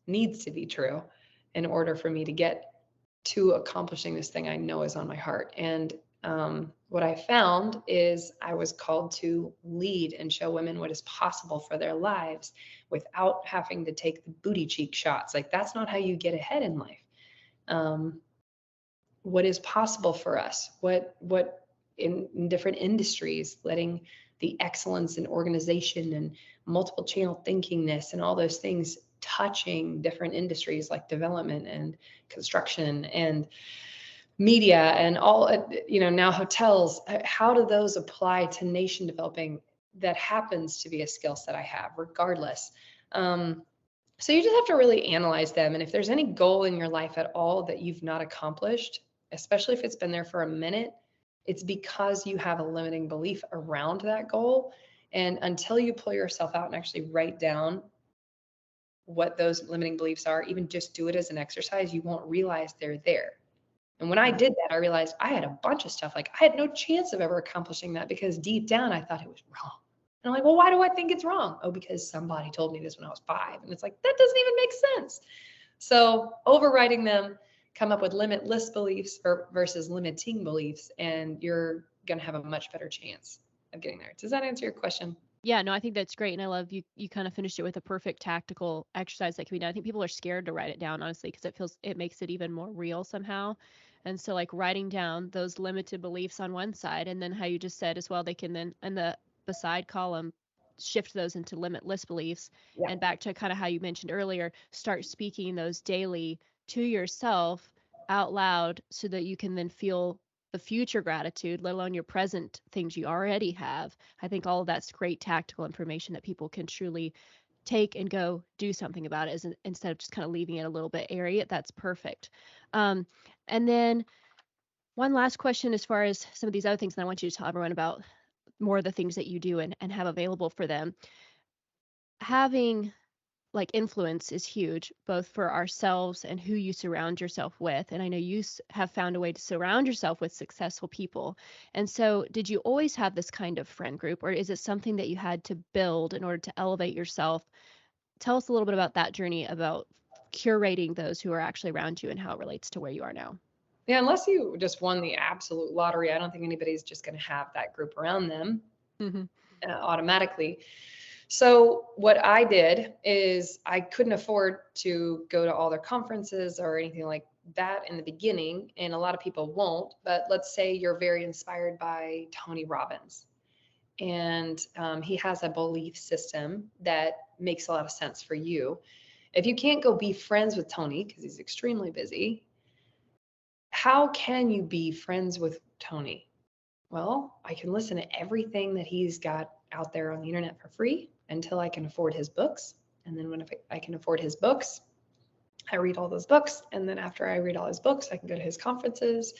needs to be true in order for me to get to accomplishing this thing I know is on my heart. And what I found is I was called to lead and show women what is possible for their lives without having to take the booty cheek shots. Like, that's not how you get ahead in life. What is possible for us? What in different industries, letting the excellence in organization and multiple channel thinkingness and all those things touching different industries like development and construction and media and all, now hotels. How do those apply to nation developing? That happens to be a skill set I have regardless. So you just have to really analyze them. And if there's any goal in your life at all that you've not accomplished, especially if it's been there for a minute, it's because you have a limiting belief around that goal. And until you pull yourself out and actually write down what those limiting beliefs are, even just do it as an exercise, you won't realize they're there. And when I did that, I realized I had a bunch of stuff. Like, I had no chance of ever accomplishing that because deep down I thought it was wrong. And I'm like, well, why do I think it's wrong? Oh, because somebody told me this when I was 5. And it's like, that doesn't even make sense. So overriding them, come up with limitless beliefs versus limiting beliefs, and you're going to have a much better chance of getting there. Does that answer your question? Yeah, no, I think that's great. And I love you kind of finished it with a perfect tactical exercise that can be done. I think people are scared to write it down, honestly, because it makes it even more real somehow. And so, like, writing down those limited beliefs on one side, and then how you just said as well, they can then in the beside column shift those into limitless beliefs. Yeah. And back to kind of how you mentioned earlier, start speaking those daily to yourself out loud so that you can then feel the future gratitude, let alone your present things you already have. I think all of that's great tactical information that people can truly take and go do something about it, instead of just kind of leaving it a little bit airy. That's perfect. And then one last question as far as some of these other things, and I want you to tell everyone about more of the things that you do and have available for them. Having like influence is huge, both for ourselves and who you surround yourself with. And I know you have found a way to surround yourself with successful people. And so, did you always have this kind of friend group, or is it something that you had to build in order to elevate yourself? Tell us a little bit about that journey, about curating those who are actually around you and how it relates to where you are now. Yeah, unless you just won the absolute lottery, I don't think anybody's just going to have that group around them automatically. So what I did is I couldn't afford to go to all their conferences or anything like that in the beginning, and a lot of people won't. But let's say you're very inspired by Tony Robbins, and he has a belief system that makes a lot of sense for you. If you can't go be friends with Tony because he's extremely busy, how can you be friends with Tony? Well, I can listen to everything that he's got out there on the internet for free until I can afford his books. And then when I can afford his books, I read all those books. And then after I read all his books, I can go to his conferences.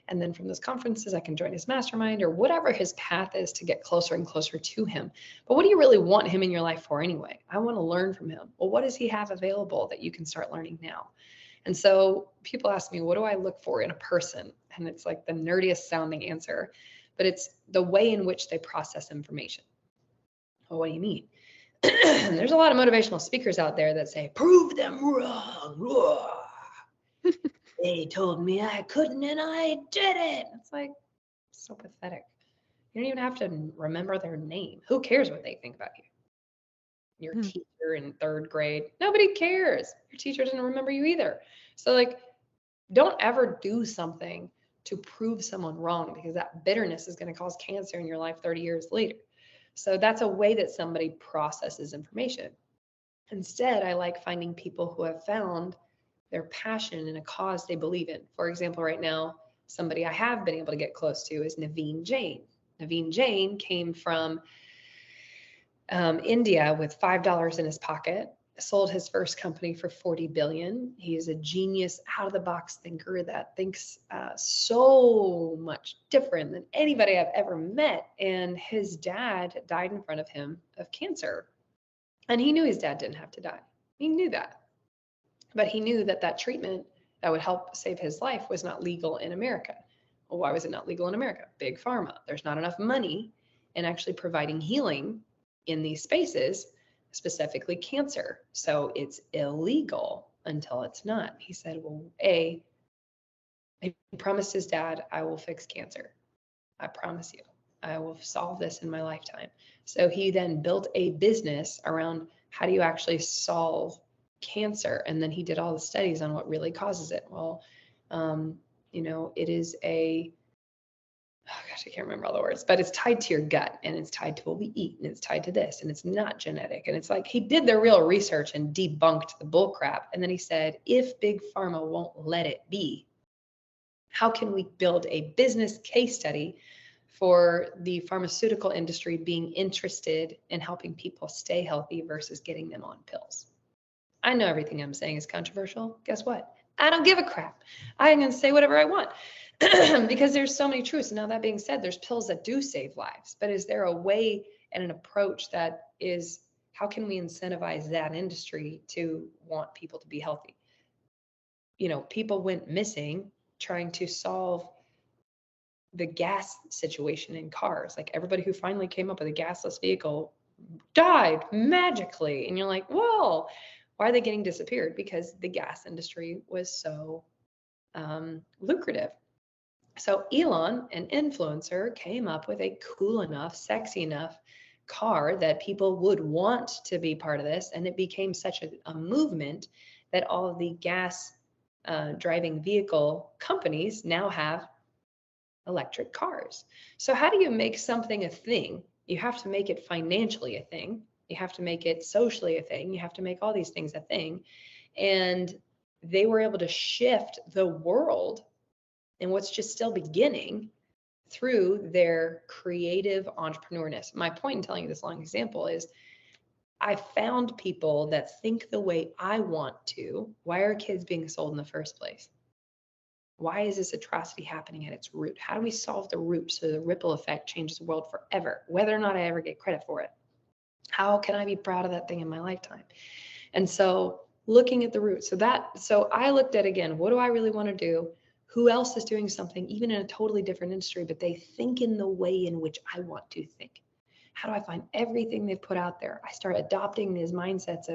And then from those conferences, I can join his mastermind or whatever his path is to get closer and closer to him. But what do you really want him in your life for anyway? I want to learn from him. Well, what does he have available that you can start learning now? And so people ask me, what do I look for in a person? And it's like the nerdiest sounding answer, but it's the way in which they process information. Well, what do you mean? There's a lot of motivational speakers out there that say, prove them wrong. They told me I couldn't and I did it. It's like, so pathetic. You don't even have to remember their name. Who cares what they think about you? Your teacher in 3rd grade, nobody cares. Your teacher doesn't remember you either. So like, don't ever do something to prove someone wrong, because that bitterness is going to cause cancer in your life 30 years later. So that's a way that somebody processes information. Instead, I like finding people who have found their passion in a cause they believe in. For example, right now, somebody I have been able to get close to is Naveen Jain. Naveen Jain came from India with $5 in his pocket, sold his first company for 40 billion. He is a genius, out of the box thinker that thinks so much different than anybody I've ever met. And his dad died in front of him of cancer. And he knew his dad didn't have to die. He knew that. But he knew that that treatment that would help save his life was not legal in America. Well, why was it not legal in America? Big pharma. There's not enough money in actually providing healing in these spaces, specifically cancer. So it's illegal until it's not. He said, well, he promised his dad, I will fix cancer. I promise you, I will solve this in my lifetime. So he then built a business around how do you actually solve cancer? And then he did all the studies on what really causes it. Well, it is I can't remember all the words, but it's tied to your gut, and it's tied to what we eat, and it's tied to this, and it's not genetic. And it's like, he did the real research and debunked the bull crap. And then he said, if big pharma won't let it be, how can we build a business case study for the pharmaceutical industry being interested in helping people stay healthy versus getting them on pills? I know everything I'm saying is controversial. Guess what? I don't give a crap. I'm going to say whatever I want because there's so many truths. Now, that being said, there's pills that do save lives, but is there a way and an approach that is, how can we incentivize that industry to want people to be healthy? People went missing trying to solve the gas situation in cars. Like, everybody who finally came up with a gasless vehicle died magically. And you're like, whoa, why are they getting disappeared? Because the gas industry was so lucrative. So Elon, an influencer, came up with a cool enough, sexy enough car that people would want to be part of this. And it became such a movement that all of the gas driving vehicle companies now have electric cars. So how do you make something a thing? You have to make it financially a thing. You have to make it socially a thing. You have to make all these things a thing. And they were able to shift the world in what's just still beginning through their creative entrepreneurness. My point in telling you this long example is, I found people that think the way I want to. Why are kids being sold in the first place? Why is this atrocity happening at its root? How do we solve the root so the ripple effect changes the world forever, whether or not I ever get credit for it? How can I be proud of that thing in my lifetime? And so looking at the root. So I looked at, again, what do I really want to do? Who else is doing something, even in a totally different industry, but they think in the way in which I want to think? How do I find everything they've put out there? I start adopting these mindsets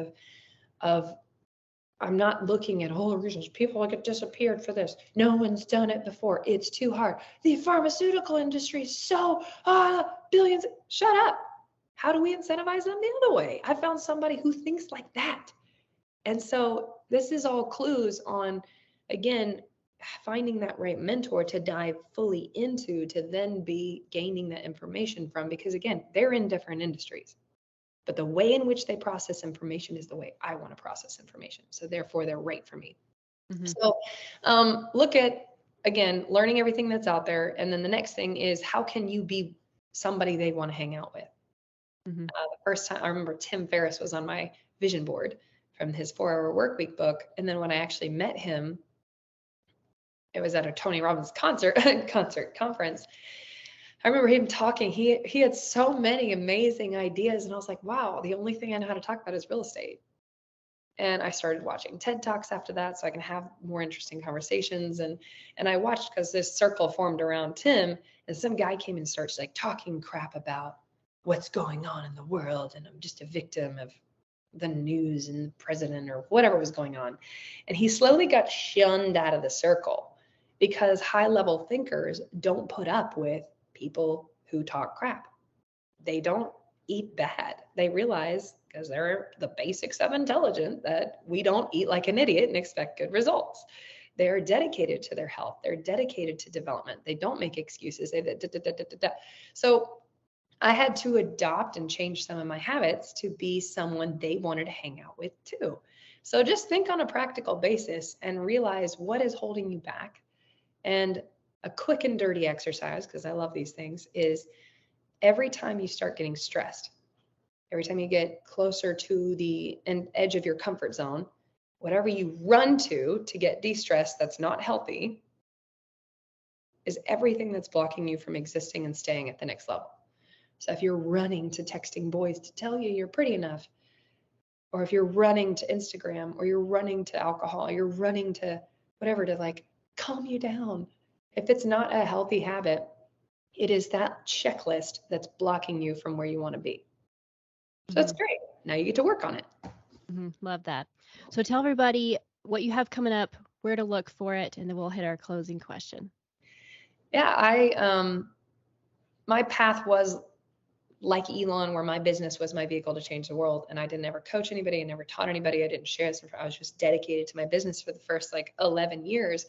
of I'm not looking at whole reasons. People get disappeared for this. No one's done it before. It's too hard. The pharmaceutical industry is so billions. Shut up. How do we incentivize them the other way? I found somebody who thinks like that. And so this is all clues on, again, finding that right mentor to dive fully into, to then be gaining that information from, because again, they're in different industries. But the way in which they process information is the way I want to process information. So therefore, they're right for me. Mm-hmm. So look at, again, learning everything that's out there. And then the next thing is, how can you be somebody they want to hang out with? Mm-hmm. The first time, I remember Tim Ferriss was on my vision board from his 4-Hour Workweek book. And then when I actually met him, it was at a Tony Robbins conference. I remember him talking. He had so many amazing ideas, and I was like, wow, the only thing I know how to talk about is real estate. And I started watching TED Talks after that so I can have more interesting conversations. And I watched because this circle formed around Tim, and some guy came and starts like talking crap about what's going on in the world, and I'm just a victim of the news and the president or whatever was going on. And he slowly got shunned out of the circle because high level thinkers don't put up with people who talk crap. They don't eat bad. They realize, because they're the basics of intelligent, that we don't eat like an idiot and expect good results. They're dedicated to their health. They're dedicated to development. They don't make excuses. So I had to adopt and change some of my habits to be someone they wanted to hang out with too. So just think on a practical basis and realize what is holding you back. And a quick and dirty exercise, because I love these things, is every time you start getting stressed, every time you get closer to the edge of your comfort zone, whatever you run to get de-stressed that's not healthy is everything that's blocking you from existing and staying at the next level. So if you're running to texting boys to tell you you're pretty enough, or if you're running to Instagram, or you're running to alcohol, you're running to whatever to like calm you down. If it's not a healthy habit, it is that checklist that's blocking you from where you want to be. So that's great. Now you get to work on it. Love that. So tell everybody what you have coming up, where to look for it, and then we'll hit our closing question. Yeah, my path was like Elon, where my business was my vehicle to change the world. And I didn't ever coach anybody. I never taught anybody. I didn't share this. I was just dedicated to my business for the first like 11 years.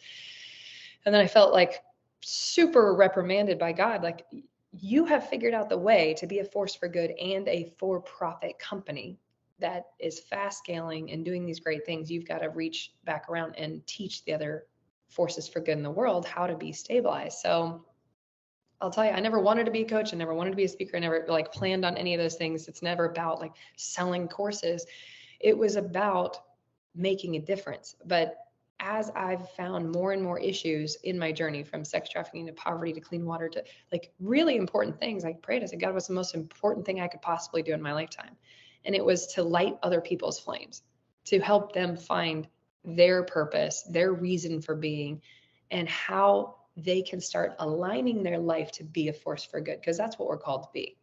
And then I felt like super reprimanded by God. Like, you have figured out the way to be a force for good and a for-profit company that is fast scaling and doing these great things. You've got to reach back around and teach the other forces for good in the world how to be stabilized. So I'll tell you, I never wanted to be a coach. I never wanted to be a speaker. I never like planned on any of those things. It's never about like selling courses. It was about making a difference. But as I've found more and more issues in my journey, from sex trafficking to poverty to clean water to like really important things, I prayed. I said, God, what's the most important thing I could possibly do in my lifetime? And it was to light other people's flames, to help them find their purpose, their reason for being, and how they can start aligning their life to be a force for good, because that's what we're called to be.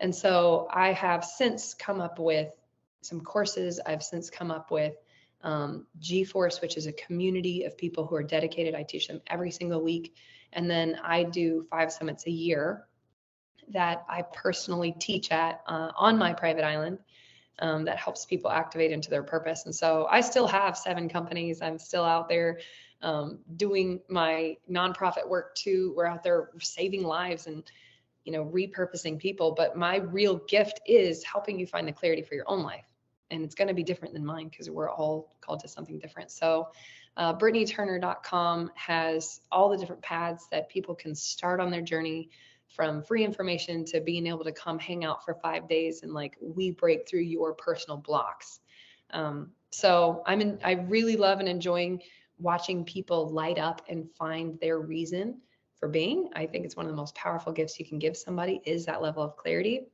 And so I have since come up with some courses. I've since come up with G-Force, which is a community of people who are dedicated. I teach them every single week. And then I do 5 summits a year that I personally teach at on my private island. That helps people activate into their purpose. And so I still have 7 companies. I'm still out there doing my nonprofit work too. We're out there saving lives and, repurposing people. But my real gift is helping you find the clarity for your own life. And it's going to be different than mine because we're all called to something different. So BritnieTurner.com has all the different paths that people can start on their journey, from free information to being able to come hang out for 5 days and like we break through your personal blocks. So I really love and enjoying watching people light up and find their reason for being. I think it's one of the most powerful gifts you can give somebody, is that level of clarity.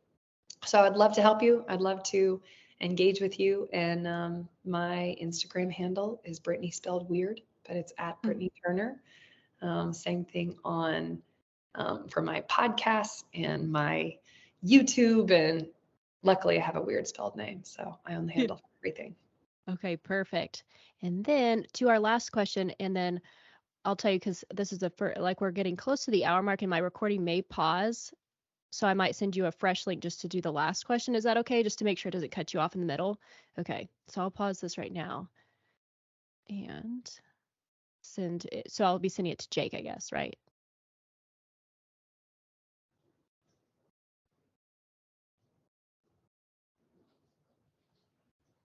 So I'd love to help you. I'd love to engage with you. And my Instagram handle is Britnie spelled weird, but it's at Britnie Turner. Same thing on for my podcasts and my YouTube. And luckily I have a weird spelled name, so I own the handle for everything. Okay, perfect. And then to our last question, and then I'll tell you, because this is like we're getting close to the hour mark and my recording may pause. So I might send you a fresh link just to do the last question. Is that okay? Just to make sure it doesn't cut you off in the middle. Okay, so I'll pause this right now and send it. So I'll be sending it to Jake, I guess, right?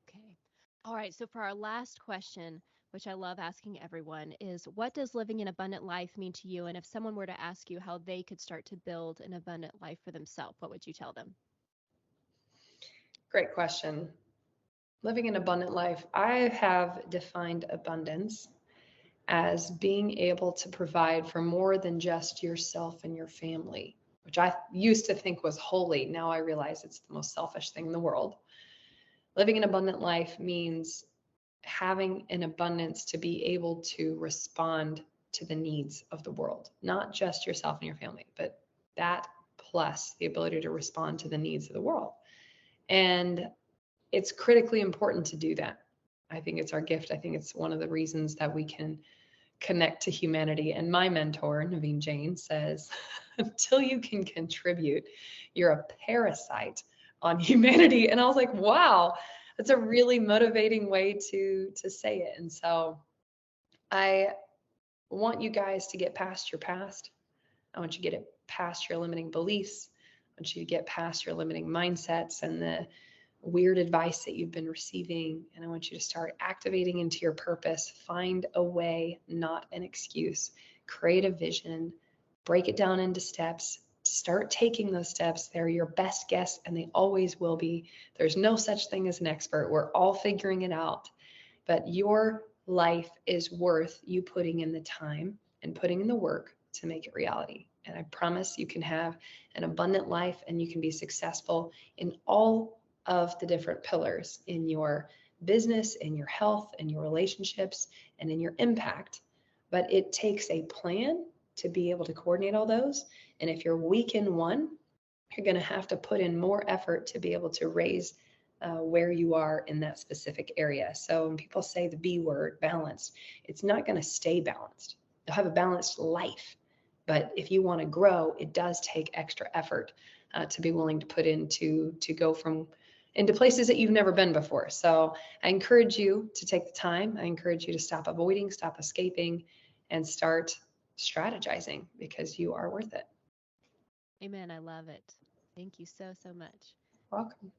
Okay. All right. So for our last question, which I love asking everyone, is what does living an abundant life mean to you? And if someone were to ask you how they could start to build an abundant life for themselves, what would you tell them? Great question. Living an abundant life. I have defined abundance as being able to provide for more than just yourself and your family, which I used to think was holy. Now I realize it's the most selfish thing in the world. Living an abundant life means having an abundance to be able to respond to the needs of the world, not just yourself and your family, but that plus the ability to respond to the needs of the world. And it's critically important to do that. I think it's our gift. I think it's one of the reasons that we can connect to humanity. And my mentor, Naveen Jain, says, until you can contribute, you're a parasite on humanity. And I was like, wow, that's a really motivating way to say it. And so I want you guys to get past your past. I want you to get it past your limiting beliefs. I want you to get past your limiting mindsets and the weird advice that you've been receiving. And I want you to start activating into your purpose. Find a way, not an excuse. Create a vision, break it down into steps. Start taking those steps. They're your best guess, and they always will be. There's no such thing as an expert. We're all figuring it out. But your life is worth you putting in the time and putting in the work to make it reality. And I promise you can have an abundant life and you can be successful in all of the different pillars in your business, in your health, in your relationships, and in your impact. But it takes a plan to be able to coordinate all those. And if you're weak in one, you're going to have to put in more effort to be able to raise where you are in that specific area. So when people say the B word, balanced, it's not going to stay balanced. You'll have a balanced life. But if you want to grow, it does take extra effort to be willing to put into to go from into places that you've never been before. So I encourage you to take the time. I encourage you to stop avoiding, stop escaping, and start strategizing because you are worth it. Amen. I love it. Thank you so, so much. Welcome.